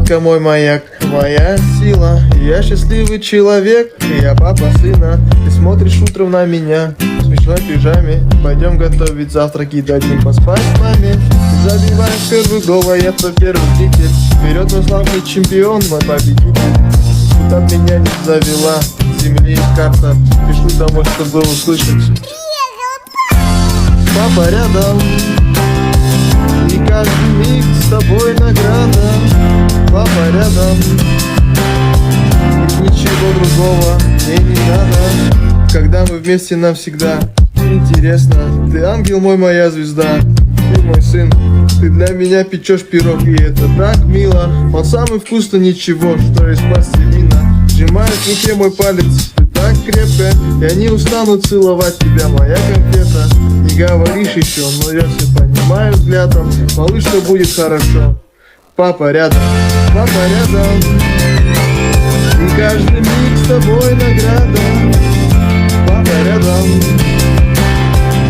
детка мой маяк, моя сила. Я счастливый человек, я папа сына. Ты смотришь утром на меня в смешной пижаме. Пойдем готовить завтраки, дадим поспать маме. Ты забиваешь первый гол, а я твой первый тикет. Вперед, мой славный чемпион, мой победитель. Куда меня не завела, земли карта. Пишу домой, чтобы услышать. Папа рядом, и каждый миг с тобой награда. Папа рядом, и ничего другого мне не надо. Когда мы вместе навсегда, интересно. Ты ангел мой, моя звезда. Ты мой сын, ты для меня печешь пирог, и это так мило. Он самый вкусный, ничего, что из пластилина. Сжимаю в руке мой палец, ты так крепко. Я не устану целовать тебя, моя конфета. Не говоришь еще, но я все понимаю взглядом. Малыш, что будет хорошо. Папа рядом, папа рядом. И каждый миг с тобой награда. Папа рядом,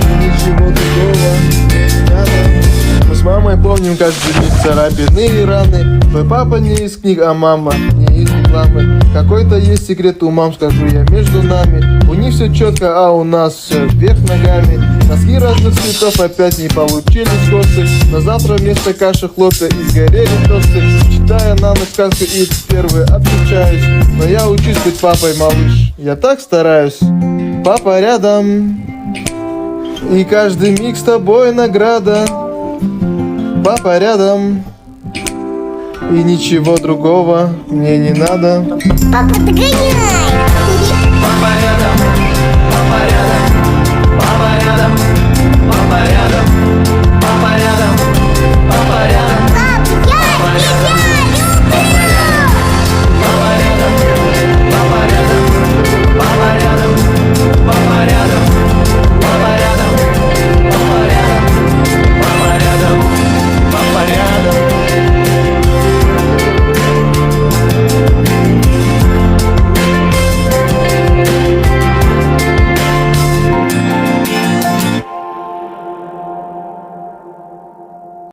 и ничего другого не надо. Мы с мамой помним каждый миг царапины и раны. Твой папа не из книг, а мама не из рекламы. Какой-то есть секрет у мам, скажу я, между нами. У них все четко, а у нас все вверх ногами. Носки разных цветов опять не получились косы. На завтра вместо каши хлопья и сгорели тосты. Читая на ночь сказку и первый отключаюсь. Но я учусь быть папой, малыш, я так стараюсь. Папа рядом, и каждый миг с тобой награда. Папа рядом, и ничего другого мне не надо. Папа, догоняй! Папа рядом,